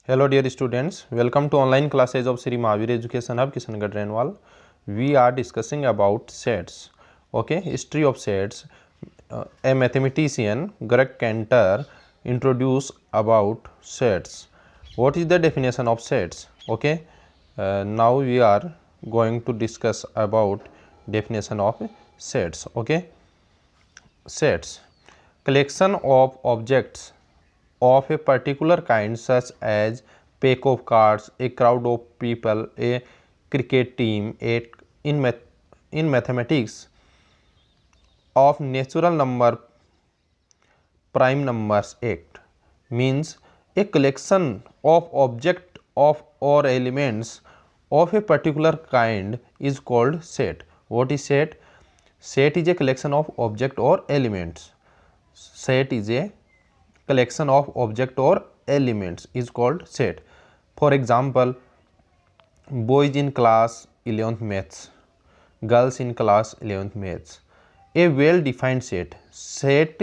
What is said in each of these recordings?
Hello dear students, welcome to online classes of Sri Mahavir Education Hub Kishangarh Renwal. We are discussing about sets. Okay, history of sets. A mathematician Greg Cantor introduced about sets. What is the definition of sets? Okay, now we are going to discuss about definition of sets. Okay, sets, collection of objects of a particular kind such as pack of cards, a crowd of people, a cricket team. In mathematics of natural number prime numbers act means a collection of object of or elements of a particular kind is called set. What is set? Set is a collection of object or elements. Set is a collection of object or elements is called set. For example, boys in class 11th maths, girls in class 11th maths. A well defined set. Set,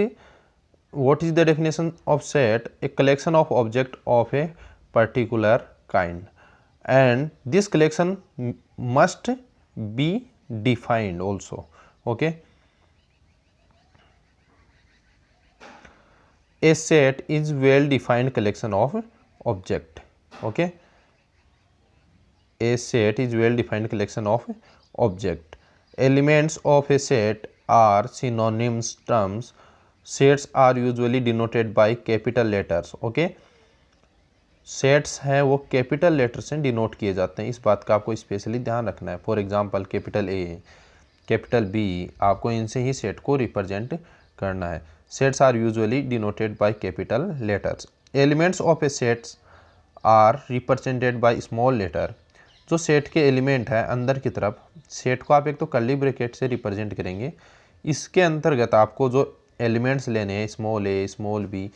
what is the definition of set? A collection of object of a particular kind, and this collection must be defined also. Okay, a set is well defined collection of object. Okay, a set is well defined collection of object. Elements of a set are synonyms terms. Sets are usually denoted by capital letters. Okay, sets हैं वो capital letter से denote किए जाते हैं, इस बात का आपको स्पेशली ध्यान रखना है. For example capital A, capital B, आपको इनसे ही सेट को रिप्रेजेंट करना है. Sets are usually denoted by capital letters. Elements of a sets are represented by small letter. जो सेट के एलिमेंट है अंदर की तरफ, सेट को आप एक तो कर्ली ब्रैकेट से रिप्रेजेंट करेंगे. इसके अंतर्गत आपको जो एलिमेंट्स लेने हैं, स्मॉल ए स्मॉल बी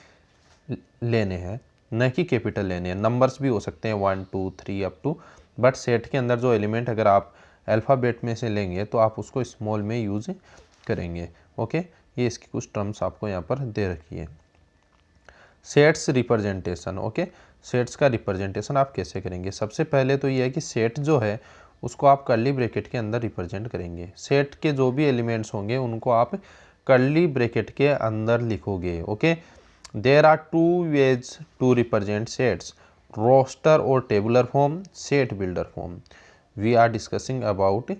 लेने हैं, न कि कैपिटल लेने हैं. नंबर्स भी हो सकते हैं 1 2 3 अप टू, बट सेट के अंदर जो एलिमेंट अगर आप अल्फ़ाबेट में से लेंगे तो आप उसको स्मॉल में यूज़ करेंगे. ओके, ये इसकी कुछ टर्म्स आपको यहाँ पर दे रखी है. Sets representation. ओके, सेट्स का रिप्रेजेंटेशन आप कैसे करेंगे? सबसे पहले तो ये है कि सेट जो है उसको आप कर्ली ब्रैकेट के अंदर रिप्रेजेंट करेंगे. सेट के जो भी एलिमेंट्स होंगे उनको आप कर्ली ब्रैकेट के अंदर लिखोगे. Okay, there are two ways to represent sets: roster or tabular form, set builder form. We are discussing about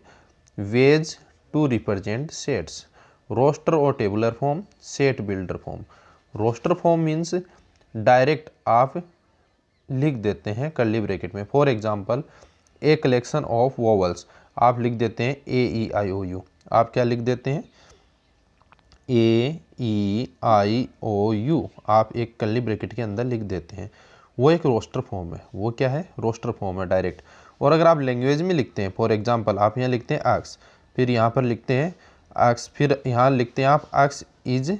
ways to represent sets: roster or tabular form, set builder form. roster form means direct आप लिख देते हैं curly bracket में. For example, a collection of vowels, आप लिख देते हैं ए ई आई ओ you. आप क्या लिख देते हैं? ए ई आई ओ यू. आप एक कर्ली ब्रैकेट के अंदर लिख देते हैं. वो एक रोस्टर फॉर्म है. वो क्या है? रोस्टर फॉर्म है डायरेक्ट. और अगर आप लैंग्वेज में लिखते हैं, फॉर एग्जांपल आप यहाँ लिखते हैं एक्स, फिर यहाँ पर लिखते हैं एक्स, फिर यहाँ लिखते हैं आप x is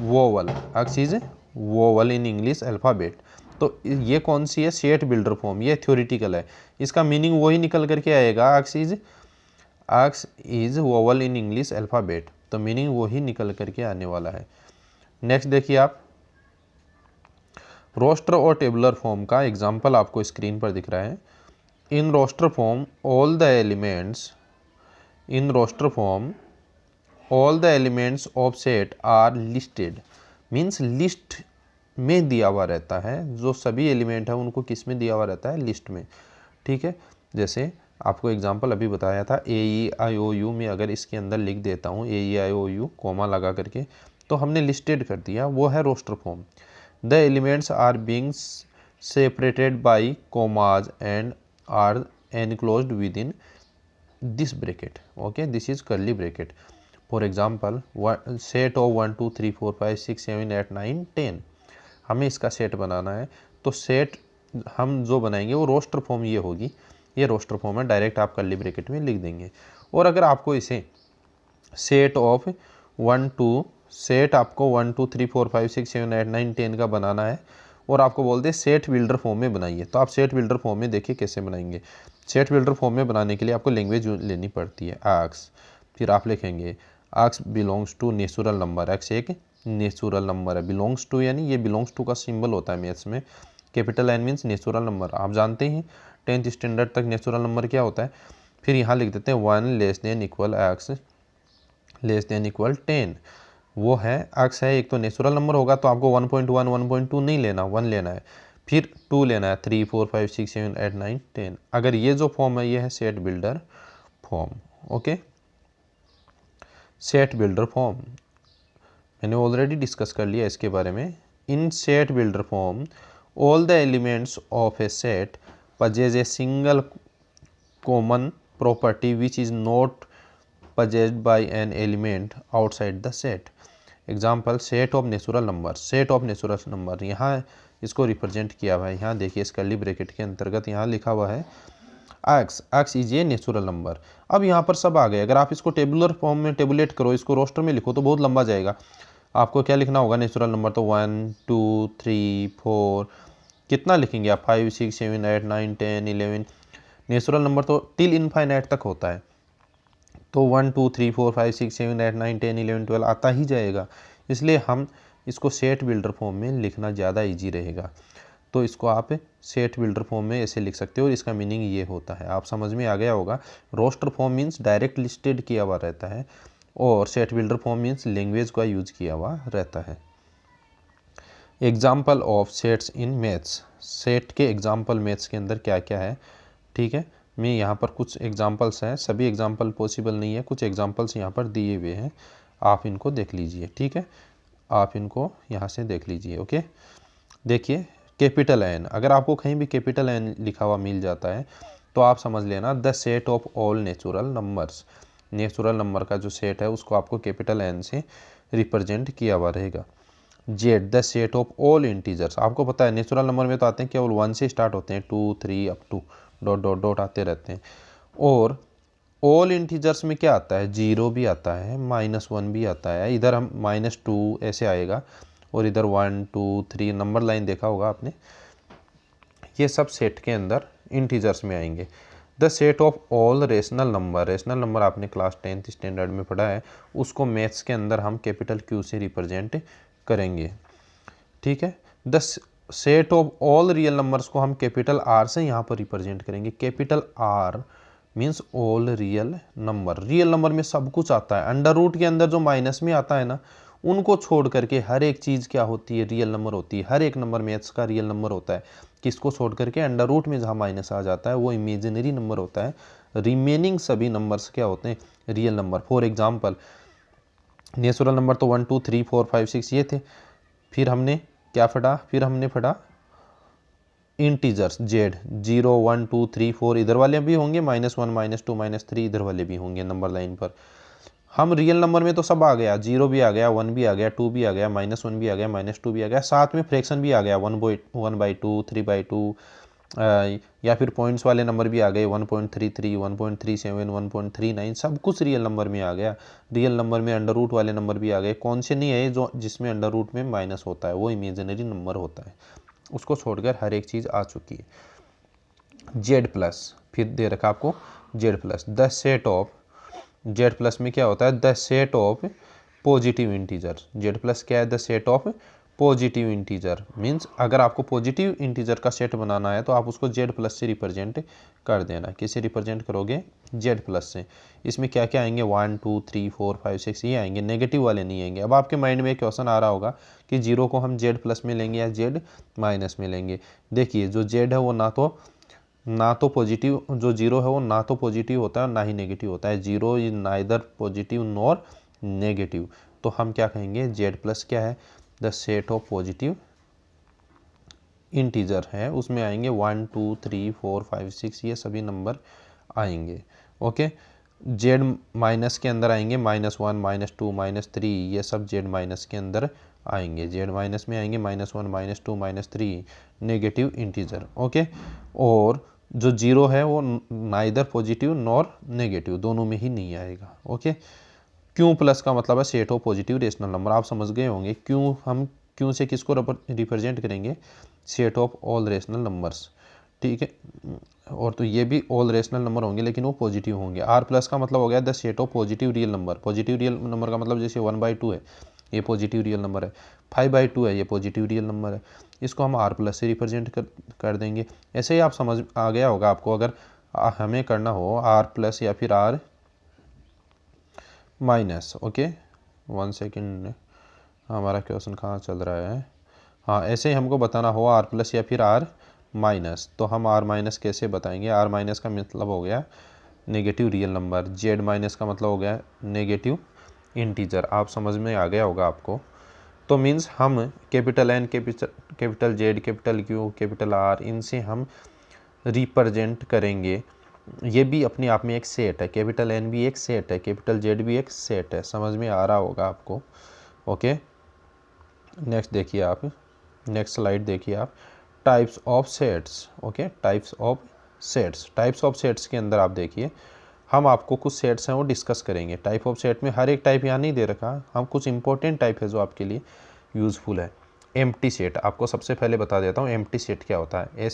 vowel, x is vowel in English alphabet. तो ये कौन सी है? Set builder form. ये थ्योरेटिकल है. इसका मीनिंग वही निकल करके आएगा, x is vowel in English alphabet. तो मीनिंग वही निकल करके आने वाला है. नेक्स्ट देखिए आप, रोस्टर और टेबुलर फॉर्म का एग्जांपल आपको स्क्रीन पर दिख रहा है. In roster form all the elements of set are listed. Means list में दिया हुआ रहता है. जो सभी एलिमेंट है उनको किस में दिया हुआ रहता है? लिस्ट में. ठीक है, जैसे आपको एग्जांपल अभी बताया था ए ई आई ओ यू में, अगर इसके अंदर लिख देता हूँ ए ई आई ओ यू कोमा लगा करके, तो हमने लिस्टेड कर दिया. वो है roster form. The elements are being separated by commas and are enclosed within this bracket. Okay, this is curly bracket. For example, set of 1 2 3 4 5 6 7 8 9 10, हमें इसका सेट बनाना है. तो सेट हम जो बनाएंगे वो रोस्टर फॉर्म ये होगी. ये रोस्टर फॉर्म है, डायरेक्ट आप कर्ली ब्रैकेट में लिख देंगे. और अगर आपको इसे सेट ऑफ 1 2 सेट आपको 1 2 3 4 5 6 7 8 9 10 का बनाना है, और आपको बोलते हैं सेट बिल्डर फॉर्म में बनाइए, तो आप सेट बिल्डर फॉर्म में देखिए कैसे बनाएंगे. सेट बिल्डर फॉर्म में बनाने के लिए आपको लैंग्वेज लेनी पड़ती है, एक्स. फिर आप लिखेंगे x belongs to natural number. X एक नेचुरल नंबर है. बिलोंग्स टू यानी ये बिलोंग्स टू का सिंबल होता है मैथ्स में capital N means natural number, आप जानते हैं 10th स्टैंडर्ड तक नेचुरल नंबर क्या होता है। फिर यहाँ लिख देते हैं 1 less than equal x less than equal 10, वो है x है, एक तो नेचुरल नंबर होगा तो आपको 1.1 1.2 नहीं लेना, 1 लेना है, फिर 2 लेना है, 3 4 5 6 7 8 9 10। अगर ये जो फॉर्म है ये है set builder form. Okay, set builder form मैंने ऑलरेडी डिस्कस कर लिया इसके बारे में। इन set builder form all the elements of a set possess a single common property which is not possessed by an element outside the set. Example set of natural number, set of natural number यहाँ इसको represent किया हुआ है, यहाँ देखिए इस curly bracket के अंतर्गत यहाँ लिखा हुआ है x is a natural number. अब यहाँ पर सब आ गए, अगर आप इसको टेबुलर फॉर्म में टेबुलेट करो, इसको रोस्टर में लिखो तो बहुत लंबा जाएगा। आपको क्या लिखना होगा, नेचुरल नंबर तो 1 2 3 4, कितना लिखेंगे आप, 5 6 7 8 9 10 11, नेचुरल नंबर तो टिल इनफाइनाइट तक होता है, तो 1 2 3 4 5 6 7 8 9 10 11 12 आता ही जाएगा। इसलिए हम इसको सेट बिल्डर फॉर्म में लिखना ज़्यादा इजी रहेगा, तो इसको आप सेट बिल्डर फॉर्म में ऐसे लिख सकते हो और इसका मीनिंग ये होता है, आप समझ में आ गया होगा। Roster form means direct listed किया हुआ रहता है और set builder form means language का यूज किया हुआ रहता है। Example of sets in maths, set के एग्जाम्पल मैथ्स के अंदर क्या क्या है, ठीक है, मैं यहाँ पर कुछ एग्जाम्पल्स हैं, सभी एग्जाम्पल पॉसिबल नहीं है, कुछ एग्जाम्पल्स यहाँ पर दिए हुए हैं, आप इनको देख लीजिए, ठीक है, आप इनको यहाँ से देख लीजिए। ओके, देखिए कैपिटल एन, अगर आपको कहीं भी कैपिटल एन लिखा हुआ मिल जाता है तो आप समझ लेना the set of all natural numbers, natural number का जो सेट है उसको आपको कैपिटल एन से रिप्रेजेंट किया हुआ रहेगा। Z the set of all integers, आपको पता है नेचुरल नंबर में तो आते हैं केवल 1 से स्टार्ट होते हैं, 2 3 up to dot dot dot आते रहते हैं, और ऑल इंटीजर्स में क्या आता है, 0 भी आता है, -1 भी आता है, इधर हम -2 ऐसे आएगा, और इधर 1 2 3 नंबर लाइन देखा होगा आपने, ये सब सेट के अंदर इंटीजर्स में आएंगे। The set of all rational number, rational number आपने क्लास 10th स्टैंडर्ड में पढ़ा है, उसको मैथ्स के अंदर हम कैपिटल क्यू से रिप्रेजेंट करेंगे, ठीक है। The set of all real numbers को हम कैपिटल आर से यहाँ पर रिप्रेजेंट करेंगे, capital R means all real number, real number में सब कुछ आता है, अंडर रूट के अंदर जो माइनस में आता है ना, उनको छोड़ करके हर एक चीज़ क्या होती है, रियल नंबर होती है, हर एक नंबर मैथ्स का रियल नंबर होता है, किसको छोड़ करके, अंडर रूट में जहाँ माइनस आ जाता है वो इमेजिनरी नंबर होता है, रिमेनिंग सभी नंबर्स क्या होते हैं, real number. For example natural number तो 1 2 3 4 5 6 ये थे, फिर हमने क्या पढ़ा, फिर हमने पढ़ा इंटीजर्स जेड, 0 1 2 3 4 इधर वाले भी होंगे, -1 -2 -3 इधर वाले भी होंगे नंबर लाइन पर। हम रियल नंबर में तो सब आ गया, 0 भी आ गया, 1 भी आ गया, 2 भी आ गया, -1 भी आ गया, -2 भी आ गया, साथ में फ्रैक्शन भी आ गया, 1/2 3/2, या फिर पॉइंट्स वाले नंबर भी आ गए, 1.33 1.37 1.39 सब कुछ रियल नंबर में आ गया। रियल नंबर में अंडर रूट वाले नंबर भी आ गए, कौन से नहीं है, जो जिसमें अंडर रूट में माइनस होता है वो इमेजिनरी नंबर होता है, उसको छोड़कर हर एक चीज़ आ चुकी है। जेड प्लस, फिर दे रखा आपको Z plus, the set of, Z plus में क्या होता है, the set of positive integer, Z plus क्या है, the set of positive integer means अगर आपको पॉजिटिव इंटीजर का सेट बनाना है तो आप उसको जेड प्लस से रिप्रेजेंट कर देना। किससे रिप्रेजेंट करोगे, जेड प्लस से। इसमें क्या क्या आएंगे, 1 2 3 4 5 6 ये आएंगे, नेगेटिव वाले नहीं आएंगे। अब आपके माइंड में एक क्वेश्चन आ रहा होगा कि जीरो को हम जेड प्लस में लेंगे या जेड माइनस में लेंगे। देखिए जो जेड है वो ना तो पॉजिटिव, जो जीरो है वो ना तो पॉजिटिव होता है और ना ही नेगेटिव होता है, zero is neither positive nor negative. तो हम क्या कहेंगे, जेड प्लस क्या है, the set of positive integer है, उसमें आएंगे 1 2 3 4 5 6 ये सभी नंबर आएंगे। ओके, जेड माइनस के अंदर आएंगे -1 -2 -3 ये सब जेड माइनस के अंदर आएंगे, जेड माइनस में आएंगे -1 -2 -3 नेगेटिव इंटीजर। ओके, और जो जीरो है वो नाइदर पॉजिटिव नॉर नेगेटिव, दोनों में ही नहीं आएगा। ओके, क्यू प्लस का मतलब है set of positive rational number, आप समझ गए होंगे। क्यू हम क्यू से किसको रिप्रेजेंट करेंगे, set of all rational numbers, ठीक है। और तो ये भी ऑल रेशनल नंबर होंगे लेकिन वो पॉजिटिव होंगे। आर प्लस का मतलब हो गया the set of positive real number, positive real number का मतलब जैसे 1/2 है ये पॉजिटिव रियल नंबर है, 5/2 है ये पॉजिटिव रियल नंबर है, इसको हम आर प्लस से रिप्रेजेंट कर देंगे। ऐसे ही आप समझ आ गया होगा आपको, अगर हमें करना हो आर प्लस या फिर आर माइनस। ओके 1 सेकेंड, हमारा क्वेश्चन कहाँ चल रहा है। हाँ, ऐसे ही हमको बताना हो आर प्लस या फिर आर माइनस, तो हम आर माइनस कैसे बताएंगे। आर माइनस का मतलब हो गया negative real number, Z minus का मतलब हो गया नेगेटिव इंटीजर। आप समझ में आ गया होगा आपको। तो मीन्स हम capital N, capital Z, capital Q, capital R, इनसे हम रिप्रेजेंट करेंगे। ये भी अपने आप में एक सेट है, कैपिटल एन भी एक सेट है, कैपिटल जेड भी एक सेट है। समझ में आ रहा होगा आपको। ओके, नेक्स्ट देखिए आप, नेक्स्ट स्लाइड देखिए आप, types of sets. Okay, types of sets. Types of sets के अंदर आप देखिए, हम आपको कुछ सेट्स हैं वो डिस्कस करेंगे। टाइप ऑफ सेट में हर एक टाइप यहाँ नहीं दे रखा, हम कुछ इंपॉर्टेंट टाइप है जो आपके लिए यूज़फुल है। एम्प्टी सेट आपको सबसे पहले बता देता हूँ, एम्प्टी सेट क्या होता है।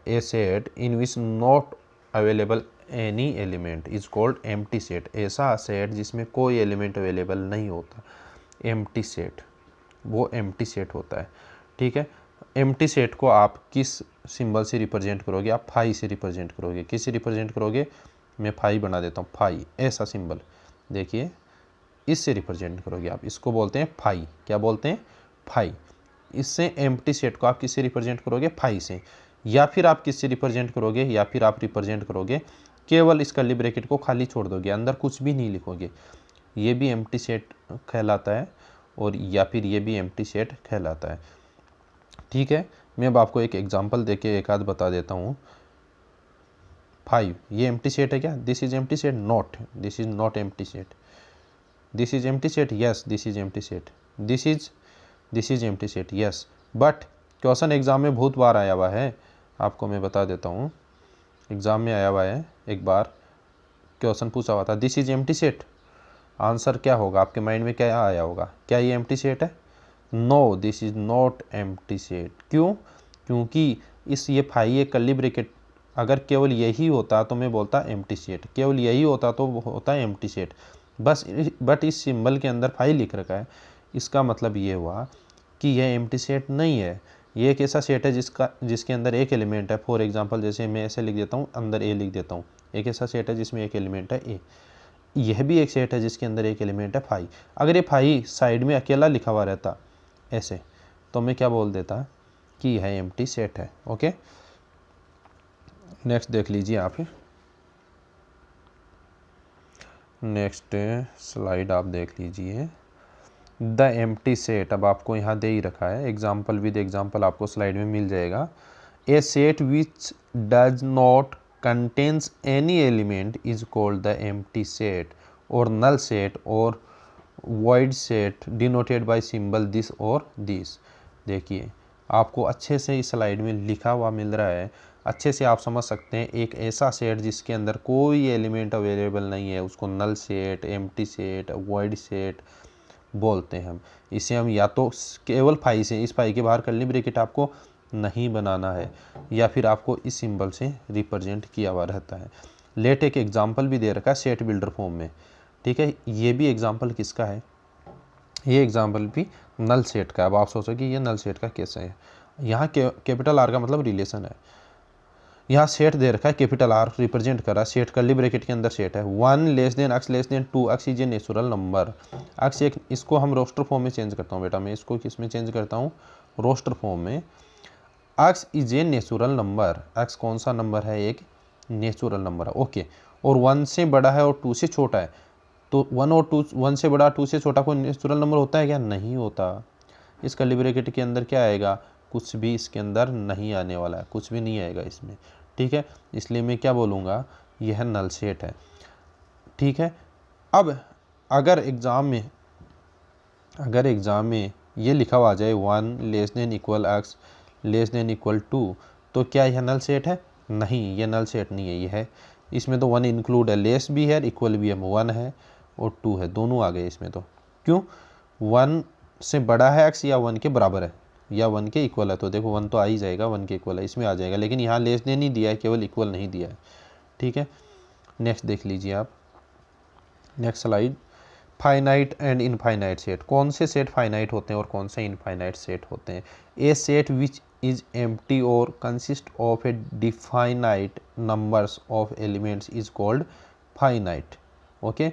A set in which not available any element is called empty set. ऐसा सेट जिसमें कोई एलिमेंट अवेलेबल नहीं होता, एम्प्टी सेट, वो एम्प्टी सेट होता है। ठीक है, एम्प्टी सेट को आप किस सिंबल से रिप्रेजेंट करोगे, आप फाई से रिप्रेजेंट करोगे। किससे रिप्रेजेंट करोगे, मैं फाई बना देता हूँ, फाई ऐसा सिंबल देखिए, इससे रिप्रेजेंट करोगे आप। इसको बोलते हैं फाई। क्या बोलते हैं, फाई। इससे एम्प्टी सेट को आप किससे रिप्रेजेंट करोगे, फाई से। या फिर आप किससे रिप्रेजेंट करोगे, या फिर आप रिप्रेजेंट करोगे केवल इस कर्ली ब्रैकेट को खाली छोड़ दोगे, अंदर कुछ भी नहीं लिखोगे, ये भी एम्प्टी सेट कहलाता है, और या फिर ये भी एम्प्टी सेट कहलाता है। ठीक है, मैं अब आपको एक एग्जांपल देके एक आध बता देता हूँ। 5 ये एम्प्टी सेट है क्या, this is empty set, not, this is not empty set. This is empty set, yes this is empty set. This is empty set, yes. But question exam में बहुत बार आया हुआ है, आपको मैं बता देता हूँ। एग्जाम में आया हुआ है, एक बार क्वेश्चन पूछा हुआ था, this is empty set. Answer क्या होगा आपके माइंड में, क्या आया होगा, क्या ये एम्प्टी सेट है। No, this is not empty set. क्यों, क्योंकि इस ये फाई कर्ली ब्रैकेट अगर केवल यही होता तो मैं बोलता एम्प्टी सेट, केवल यही होता तो होता है एम्प्टी सेट। बस बट इस सिंबल के अंदर फाई लिख रखा है, इसका मतलब ये हुआ कि यह एम्प्टी सेट नहीं है। ये एक ऐसा सेट है जिसके अंदर एक एलिमेंट है। फॉर एग्जांपल जैसे मैं ऐसे लिख देता हूँ, अंदर ए लिख देता हूँ, एक ऐसा सेट है जिसमें एक एलिमेंट है ए। यह भी एक सेट है जिसके अंदर एक एलिमेंट है फाई। अगर ये फाई साइड में अकेला लिखा हुआ रहता ऐसे, तो मैं क्या बोल देता कि यह एम्प्टी सेट है। ओके, नेक्स्ट देख लीजिए आप, नेक्स्ट स्लाइड आप देख लीजिए। द एम्प्टी सेट, अब आपको यहाँ दे ही रखा है, एग्जाम्पल विद एग्जाम्पल आपको स्लाइड में मिल जाएगा। A set which does not contains any element is called the empty set, और नल सेट और void set denoted by symbol this और this। देखिए आपको अच्छे से इस स्लाइड में लिखा हुआ मिल रहा है, अच्छे से आप समझ सकते हैं। एक ऐसा सेट जिसके अंदर कोई एलिमेंट अवेलेबल नहीं है, उसको null set, empty set, void set बोलते हैं हम। इसे हम या तो केवल फाई से, इस फाई के बाहर कर्ली ब्रैकेट आपको नहीं बनाना है, या फिर आपको इस सिंबल से रिप्रेजेंट किया हुआ रहता है। लेट एक एग्जाम्पल भी दे रखा है सेट बिल्डर फॉर्म में। ठीक है, ये भी एग्जाम्पल किसका है, ये एग्जाम्पल भी नल सेट का है। अब आप सोचो कि ये नल सेट का कैसे है। यहाँ कैपिटल आर का मतलब रिलेशन है, यहाँ सेट दे रखा है, कैपिटल आर रिप्रेजेंट कर रहा है सेट, कर्ली ब्रैकेट के अंदर सेट है। 1 less than x less than 2, x is a natural number. x एक, इसको हम रोस्टर फॉर्म में चेंज करता हूँ बेटा, मैं इसको किस में चेंज करता हूँ, रोस्टर फॉर्म में। x is a natural number, x कौन सा नंबर है, एक नेचुरल नंबर है। ओके, और 1 से बड़ा है और 2 से छोटा है, तो 1 और 2, 1 से बड़ा 2 से छोटा कोई नेचुरल नंबर होता है क्या, नहीं होता। इस कर्ली ब्रैकेट के अंदर क्या आएगा, कुछ भी इसके अंदर नहीं आने वाला है, कुछ भी नहीं आएगा इसमें। ठीक है, इसलिए मैं क्या बोलूँगा, यह नल सेट है। ठीक है, अब अगर एग्ज़ाम में ये लिखा हुआ आ जाए 1 less than equal x less than equal 2, तो क्या यह नल सेट है, नहीं, ये नल सेट नहीं है। ये है, इसमें तो 1 इंक्लूड है, लेस भी है, इक्वल भी है, 1 है और 2 है, दोनों आ गए इसमें। तो क्यों, 1 से बड़ा है x या 1 के बराबर है या 1 के इक्वल है, तो देखो 1 तो आ ही जाएगा, 1 के इक्वल है, इसमें आ जाएगा। लेकिन यहाँ लेस देन ही दिया है, केवल इक्वल नहीं दिया है। ठीक है, नेक्स्ट देख लीजिए आप, next slide. Finite and infinite set, कौन से सेट फाइनाइट होते हैं और कौन से इनफाइनाइट सेट होते हैं? ए सेट विच इज एम्प्टी और consist of A definite numbers of elements is called finite, okay,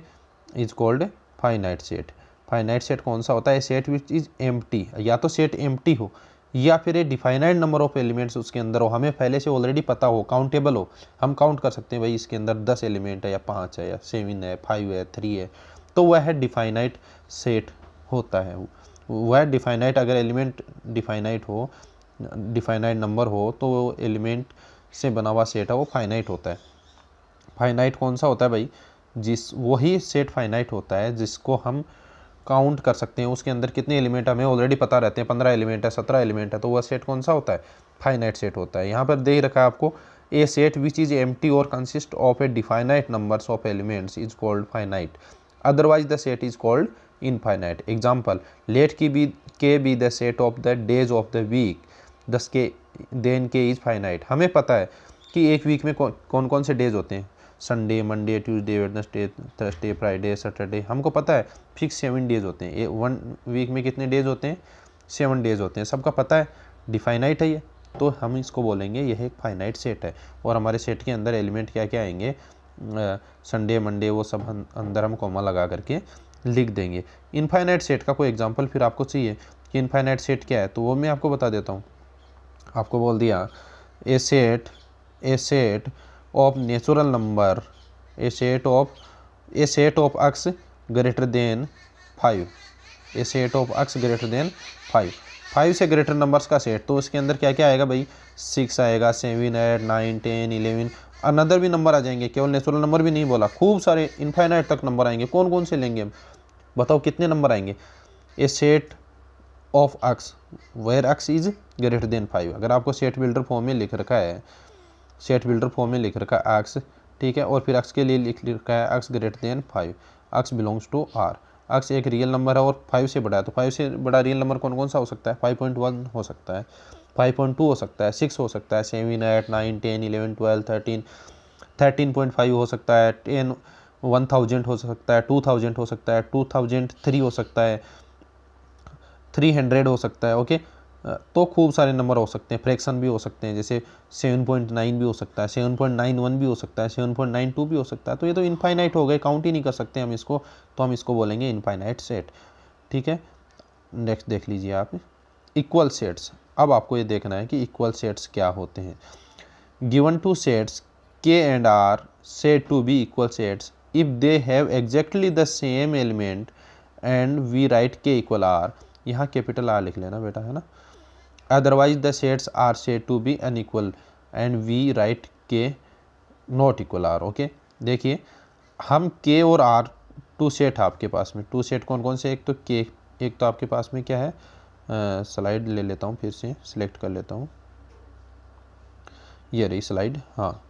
is called finite set. Finite set कौन सा होता है? सेट विच इज एम्प्टी, या तो सेट एम्प्टी हो या फिर ए डिफाइनाइट नंबर ऑफ एलिमेंट्स उसके अंदर हो, हमें पहले से ऑलरेडी पता हो, काउंटेबल हो, हम काउंट कर सकते हैं भाई इसके अंदर 10 एलिमेंट है या 5 है या 7 है 5 है 3 है, तो वह डिफाइनाइट सेट होता है। वह डिफाइनाइट, अगर एलिमेंट डिफाइनाइट हो, डिफाइनाइट नंबर हो, तो वो एलिमेंट से बना हुआ सेट है वो फाइनाइट होता है। फाइनाइट कौन सा होता है भाई? वही सेट फाइनाइट होता है जिसको हम काउंट कर सकते हैं, उसके अंदर कितने एलिमेंट हमें ऑलरेडी पता रहते हैं, 15 एलिमेंट है 17 एलिमेंट है, तो वह सेट कौन सा होता है? फाइनाइट सेट होता है। यहाँ पर दे रखा है आपको, ए सेट विच इज एम्प्टी और consist of A definite numbers of elements is called finite, otherwise the set is called infinite. Example, let k be the set of the days of the week, thus k then k is finite। हमें पता है कि एक week में कौन कौन से days होते हैं, Sunday, Monday, Tuesday, Wednesday, Thursday, Friday, Saturday, हमको पता है फिक्स 7 डेज होते हैं। ये 1 वीक में कितने डेज होते हैं? 7 डेज होते हैं, सबका पता है, डिफाइनाइट है ये, तो हम इसको बोलेंगे यह एक फाइनाइट सेट है। और हमारे सेट के अंदर एलिमेंट क्या क्या आएंगे? संडे, मंडे, वो सब अंदर हम कॉमा लगा करके लिख देंगे। इनफाइनाइट सेट का कोई एग्जांपल फिर आपको चाहिए कि इनफाइनाइट सेट क्या है, तो वो मैं आपको बता देता हूँ। आपको बोल दिया a set of natural number, a set of x greater than 5, a set of x greater than 5, 5 से ग्रेटर नंबर्स का सेट, तो उसके अंदर क्या क्या आएगा भाई? 6 आएगा, 7, 8, 9, 10, 11, अनदर भी नंबर आ जाएंगे, केवल नेचुरल नंबर भी नहीं बोला, खूब सारे इनफाइनाइट तक नंबर आएंगे। कौन कौन से लेंगे हम? बताओ कितने नंबर आएंगे? A set of x where x is greater than 5, अगर आपको सेट बिल्डर फॉर्म में लिख रखा है, सेट बिल्डर फॉर्म में लिख रखा है एक्स, ठीक है, और फिर एक्स के लिए लिख रखा है X greater than 5, X belongs to R, X एक रियल नंबर है और 5 से बड़ा है, तो 5 से बड़ा रियल नंबर कौन कौन सा हो सकता है? 5.1 हो सकता है, 5.2 हो सकता है, 6 हो सकता है, 7, 8, 9, 10, 11, 12, 13, 13.5 हो सकता है, 10, 1000 हो सकता है, 2000 हो सकता है, 2003 हो सकता है, 300 हो सकता है, ओके। तो खूब सारे नंबर हो सकते हैं, फ्रैक्शन भी हो सकते हैं, जैसे 7.9 भी हो सकता है, 7.91 भी हो सकता है, 7.92 भी हो सकता है, तो ये तो इनफाइनाइट हो गए, काउंट ही नहीं कर सकते हम इसको, तो हम इसको बोलेंगे इनफाइनाइट सेट, ठीक है। नेक्स्ट देख लीजिए आप, इक्वल सेट्स। अब आपको ये देखना है कि इक्वल सेट्स क्या होते हैं। Given two sets K and R said to be equal sets if they have exactly the same element and we write K equal R, यहाँ कैपिटल R लिख लेना बेटा, है ना। Otherwise the sets are said to be unequal and we write K not equal R, okay. देखिए हम K और R, to set है आपके पास में, टू सेट कौन कौन से? एक तो K, एक तो आपके पास में क्या है, स्लाइड ले लेता हूँ, फिर से सिलेक्ट कर लेता हूँ, ये रही स्लाइड, हाँ।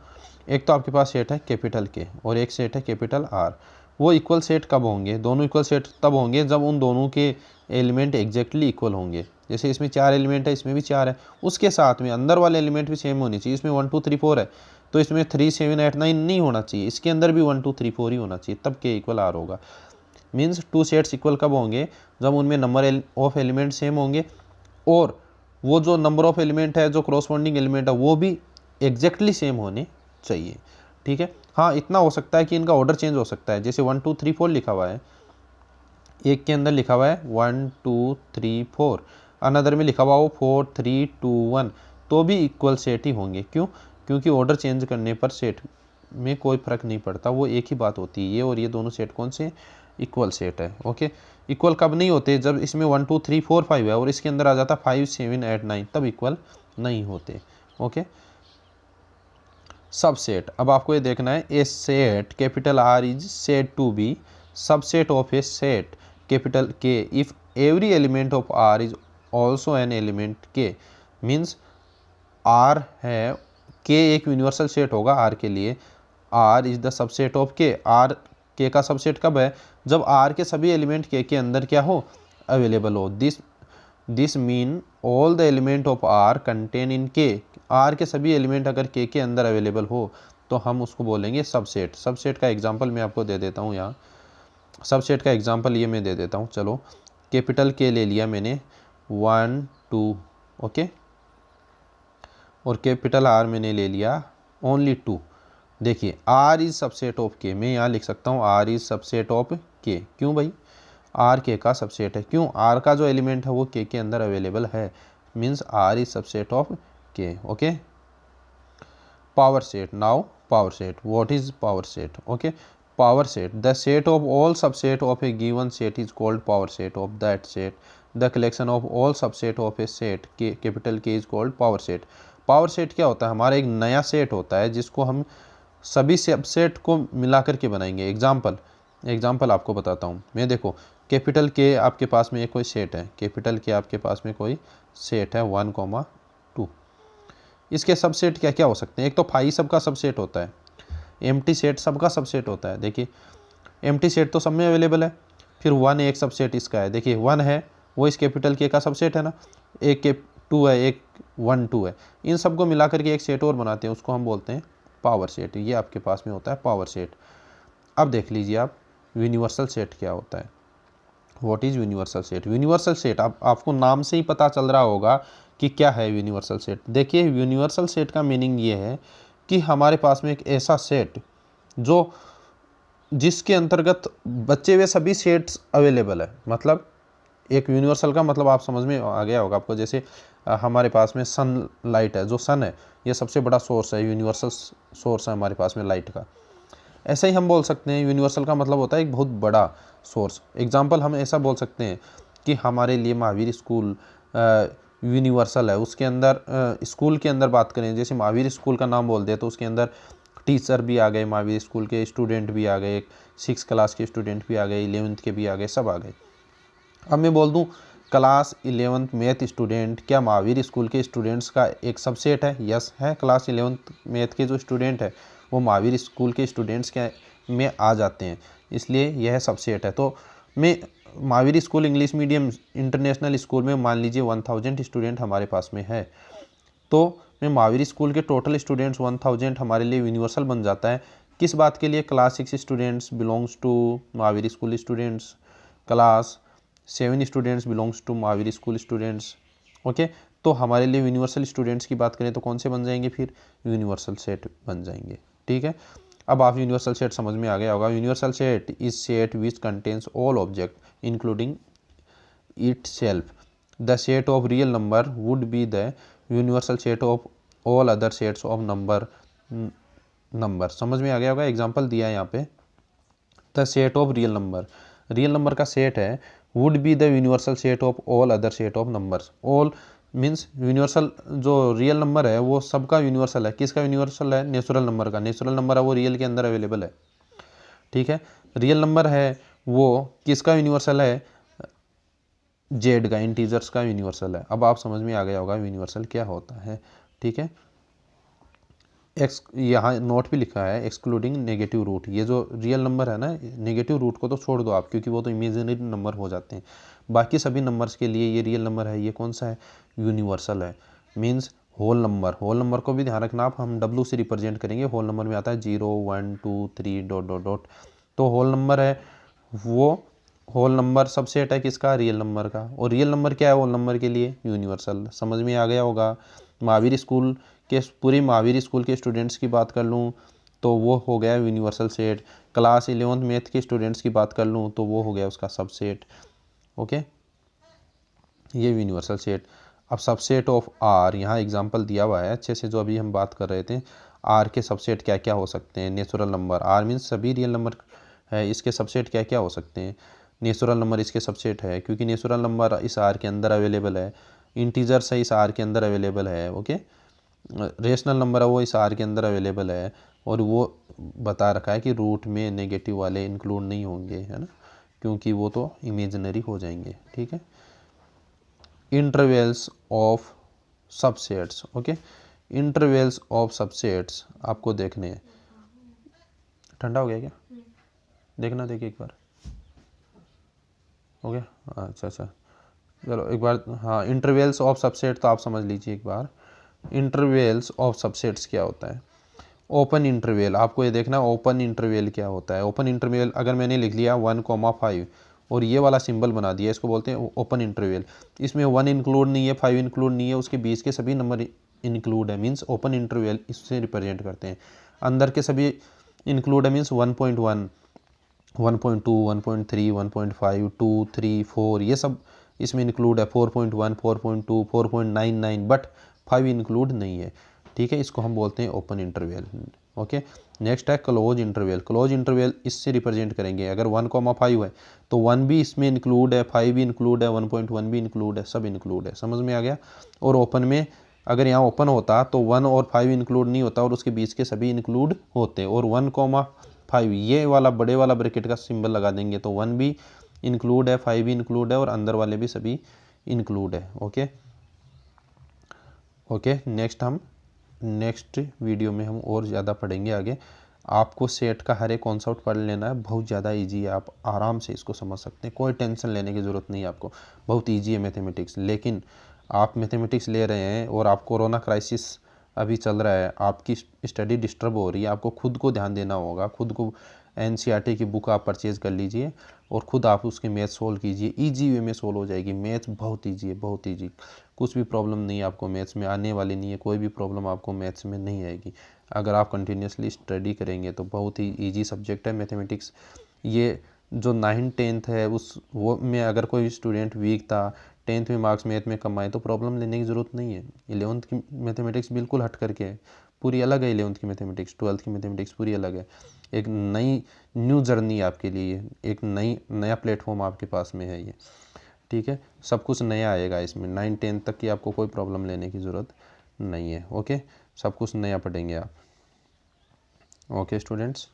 एक तो आपके पास सेट है कैपिटल के और एक सेट है कैपिटल आर। वो इक्वल सेट कब होंगे? दोनों इक्वल सेट तब होंगे जब उन दोनों के एलिमेंट एग्जैक्टली इक्वल होंगे। जैसे इसमें 4 एलिमेंट है, इसमें भी 4 है, उसके साथ में अंदर वाले एलिमेंट भी सेम होनी चाहिए। इसमें 1 2 3 4 है, तो इसमें 3 7 8 9 नहीं होना चाहिए, इसके अंदर भी 1 2 3 4 ही होना चाहिए, तब के इक्वल आर होगा। मीन्स टू सेट्स इक्वल कब होंगे? जब उनमें नंबर ऑफ एलिमेंट सेम होंगे और वो जो नंबर ऑफ एलिमेंट है, जो क्रॉसपोंडिंग एलिमेंट है, वो भी एग्जैक्टली सेम होने चाहिए, ठीक है। हाँ, इतना हो सकता है कि इनका ऑर्डर चेंज हो सकता है, जैसे 1 2 3 4 लिखा हुआ है, एक के अंदर लिखा हुआ है 1 2 3 4, अनदर में लिखा हुआ हो 4 3 2 1, तो भी इक्वल सेट ही होंगे। क्यों? क्योंकि ऑर्डर चेंज करने पर सेट में कोई फर्क नहीं पड़ता, वो एक ही बात होती है। ये और ये दोनों सेट कौन से? इक्वल सेट है, ओके। इक्वल कब नहीं होते? जब इसमें 1 2 3 4 5 है और इसके अंदर आ जाता 5 7 8 9, तब इक्वल नहीं होते, ओके। सबसेट, अब आपको ये देखना है, a set capital R is said to be subset of a set capital K if every element of R is also an element K. Means R है, के एक यूनिवर्सल सेट होगा R के लिए, R is the subset of K. R K का subset कब है? जब are के सभी एलिमेंट के अंदर क्या हो? अवेलेबल हो। This mean all the element of R contain in K. R के सभी एलिमेंट अगर के अंदर अवेलेबल हो तो हम उसको बोलेंगे सबसेट। सबसेट का एग्जांपल मैं आपको दे देता हूँ यहाँ। सबसेट का एग्जांपल ये मैं दे देता हूँ। चलो कैपिटल के ले लिया मैंने 1 2, ओके, और कैपिटल आर मैंने ले लिया ओनली 2। देखिए आर इज सबसेट ऑफ के, मैं यहाँ लिख सकता हूँ आर इज सबसेट ऑफ के। क्यों भाई? आर के का सबसेट है। क्यों? आर का जो एलिमेंट है वो के अंदर अवेलेबल है, means R is subset of K. Okay, power set. Now power set, what is power set? Okay, power set, the set of all subset of a given set is called power set of that set. The collection of all subset of a set capital K is called power set. Power set क्या होता है? हमारा एक नया set होता है जिसको हम सभी सबसेट को मिलाकर के बनाएंगे। एग्जाम्पल आपको बताता हूँ मैं। देखो कैपिटल के आपके पास में एक कोई सेट है, कैपिटल के आपके पास में कोई सेट है 1,2। इसके सबसेट क्या क्या हो सकते हैं? एक तो फाई सबका सबसेट होता है, एम्प्टी सेट सबका सबसेट होता है। देखिए एम्प्टी सेट तो सब में अवेलेबल है। फिर 1 एक सबसेट इसका है, देखिए 1 है वो इस कैपिटल के का सबसेट है ना, एक के 2 है, एक 1 2 है, इन सबको मिला करके एक सेट और बनाते हैं, उसको हम बोलते हैं पावर सेट। ये आपके पास में होता है पावर सेट। अब देख लीजिए आप यूनिवर्सल सेट क्या होता है। What is universal set? Universal set आपको नाम से ही पता चल रहा होगा कि क्या है यूनिवर्सल सेट। देखिए यूनिवर्सल सेट का मीनिंग ये है कि हमारे पास में एक ऐसा सेट जो जिसके अंतर्गत बचे हुए सभी सेट्स अवेलेबल है। मतलब एक यूनिवर्सल का मतलब आप समझ में आ गया होगा आपको। जैसे हमारे पास में सन लाइट है, जो सन है ये सबसे बड़ा सोर्स है, यूनिवर्सल सोर्स है हमारे पास में लाइट का। ऐसा ही हम बोल सकते हैं यूनिवर्सल का मतलब होता है एक बहुत बड़ा सोर्स। एग्जाम्पल हम ऐसा बोल सकते हैं कि हमारे लिए महावीर स्कूल यूनिवर्सल है। उसके अंदर स्कूल के अंदर बात करें, जैसे महावीर स्कूल का नाम बोल दे तो उसके अंदर टीचर भी आ गए, महावीर स्कूल के स्टूडेंट भी आ गए, 6 क्लास के स्टूडेंट भी आ गए, 11th के भी आ गए, सब आ गए। अब मैं बोल दूं क्लास 11th मैथ स्टूडेंट क्या महावीर स्कूल के स्टूडेंट्स का एक सबसेट है? यस है। क्लास 11th मैथ के जो स्टूडेंट है वो महावीर स्कूल के स्टूडेंट्स के में आ जाते हैं, इसलिए यह सबसेट है। तो मैं Mahavir school English medium international school में मान लीजिए 1000 स्टूडेंट हमारे पास में है, तो मैं महावीर स्कूल के टोटल स्टूडेंट्स 1000 हमारे लिए यूनिवर्सल बन जाता है। किस बात के लिए? Class 6 students belongs to Mahavir school students, class 7 students belongs to Mahavir school students. Okay, तो हमारे लिए यूनिवर्सल स्टूडेंट्स की बात करें तो कौन से बन जाएंगे? फिर यूनिवर्सल सेट बन जाएंगे। ठीक है, अब आप यूनिवर्सल सेट समझ में आ गया होगा। Universal set is set which contains all object including it self. The set of real number would be the universal set of all other sets of number. समझ में आ गया होगा। एग्जाम्पल दिया है यहाँ पे, the set of real number का सेट है would be the universal set of all other set of numbers. All means universal, जो रियल नंबर है वो सबका यूनिवर्सल है। किसका यूनिवर्सल है? नेचुरल नंबर का। नेचुरल नंबर है वो रियल के अंदर अवेलेबल है। ठीक है, रियल नंबर है वो किसका यूनिवर्सल है? जेड का, इंटीजर्स का यूनिवर्सल है। अब आप समझ में आ गया होगा यूनिवर्सल क्या होता है। ठीक है, यहाँ नोट भी लिखा है एक्सक्लूडिंग नेगेटिव रूट। ये जो रियल नंबर है ना, नेगेटिव रूट को तो छोड़ दो आप, क्योंकि वो तो इमेजिनरी नंबर हो जाते हैं। बाकी सभी नंबर्स के लिए ये रियल नंबर है, ये कौन सा है? यूनिवर्सल है। मीन्स होल नंबर को भी ध्यान रखना आप, हम डब्ल्यू से रिप्रेजेंट करेंगे। होल नंबर में आता है 0 1 2 3 डॉट डॉट डॉट, तो होल नंबर है वो। होल नंबर सबसेट है किसका? रियल नंबर का। और रियल नंबर क्या है होल नंबर के लिए? यूनिवर्सल। समझ में आ गया होगा। महावीर स्कूल के पूरी महावीर स्कूल के स्टूडेंट्स की बात कर लूँ तो वो हो गया universal set. Class 11th math के स्टूडेंट्स की बात कर लूँ तो वो हो गया उसका सबसेट। ओके, ये यूनिवर्सल सेट। अब सबसेट ऑफ आर, यहाँ एग्जांपल दिया हुआ है अच्छे से, जो अभी हम बात कर रहे थे। आर के सबसेट क्या क्या हो सकते हैं? नेचुरल नंबर, आर मीन्स सभी रियल नंबर है, इसके सबसेट क्या क्या हो सकते हैं? नेचुरल नंबर इसके सबसेट है, क्योंकि नेचुरल नंबर इस आर के अंदर अवेलेबल है। इंटीजर्स है इस आर के अंदर अवेलेबल है। ओके, रेशनल नंबर है वो इस आर के अंदर अवेलेबल है, और वो बता रखा है कि रूट में नेगेटिव वाले इंक्लूड नहीं होंगे, है ना, क्योंकि वो तो इमेजिनरी हो जाएंगे। ठीक है, intervals of subsets. Okay, intervals of subsets आपको देखने हैं। ठंडा हो गया क्या? देखना, देखिए एक बार। ओके, अच्छा अच्छा, चलो एक बार। हाँ, इंटरवल्स ऑफ सबसेट तो आप समझ लीजिए एक बार। इंटरवल्स ऑफ सबसेट्स क्या होता है? ओपन इंटरवल, आपको ये देखना ओपन इंटरवल क्या होता है। ओपन इंटरवल अगर मैंने लिख लिया 1,5 और ये वाला सिंबल बना दिया, इसको बोलते हैं ओपन इंटरवल। इसमें 1 इंक्लूड नहीं है, 5 इंक्लूड नहीं है, उसके बीच के सभी नंबर इंक्लूड है, मीन्स ओपन इंटरवल इससे रिप्रेजेंट करते हैं। अंदर के सभी इंक्लूड है, मीन्स 1.1, 1.2, 1.3, 1.5, 2, 3, 4 ये सब इसमें इंक्लूड है, 4.1, 4.2, 4.99, बट 5 इंक्लूड नहीं है। ठीक है, इसको हम बोलते हैं ओपन इंटरवल। ओके, नेक्स्ट है क्लोज इंटरवल। क्लोज इंटरवल इससे रिप्रेजेंट करेंगे, अगर 1,5 है तो 1 भी इसमें इंक्लूड है, 5 भी इंक्लूड है, 1.1 भी इंक्लूड है, सब इंक्लूड है। समझ में आ गया। और ओपन में अगर यहाँ ओपन होता तो 1 और 5 इंक्लूड नहीं होता और उसके बीच के सभी इंक्लूड होते, और 1,5 ये वाला बड़े वाला ब्रैकेट का सिंबल लगा देंगे तो 1 भी इंक्लूड है, 5 भी इंक्लूड है और अंदर वाले भी सभी इंक्लूड है। ओके ओके, नेक्स्ट वीडियो में हम और ज़्यादा पढ़ेंगे आगे। आपको सेट का हर एक कॉन्सेप्ट पढ़ लेना है, बहुत ज़्यादा इजी है, आप आराम से इसको समझ सकते हैं, कोई टेंशन लेने की ज़रूरत नहीं है आपको, बहुत इजी है मैथमेटिक्स। लेकिन आप मैथमेटिक्स ले रहे हैं और आप कोरोना क्राइसिस अभी चल रहा है, आपकी स्टडी डिस्टर्ब हो रही है, आपको खुद को ध्यान देना होगा, खुद को एनसीईआरटी की बुक आप परचेज़ कर लीजिए और ख़ुद आप उसके मैथ सोल्व कीजिए, इजी वे में सोल्व हो जाएगी। मैथ बहुत ईजी है, बहुत ईजी, कुछ भी प्रॉब्लम नहीं है आपको मैथ्स में, आने वाली नहीं है, कोई भी प्रॉब्लम आपको मैथ्स में नहीं आएगी अगर आप कंटिन्यूसली स्टडी करेंगे तो। बहुत ही ईजी सब्जेक्ट है मैथमेटिक्स। ये जो 9th-10th है उस वो में अगर कोई स्टूडेंट वीक था, 10th में मार्क्स मैथ में कम आए तो प्रॉब्लम लेने की ज़रूरत नहीं है। 11th की मैथमेटिक्स बिल्कुल हट करके है, पूरी अलग है 11th की मैथमेटिक्स, 12th की मैथमेटिक्स पूरी अलग है। एक नई न्यू जर्नी आपके लिए, एक नया प्लेटफॉर्म आपके पास में है ये। ठीक है, सब कुछ नया आएगा इसमें, 9-10 तक की आपको कोई प्रॉब्लम लेने की ज़रूरत नहीं है। ओके, सब कुछ नया पढ़ेंगे आप। Okay students.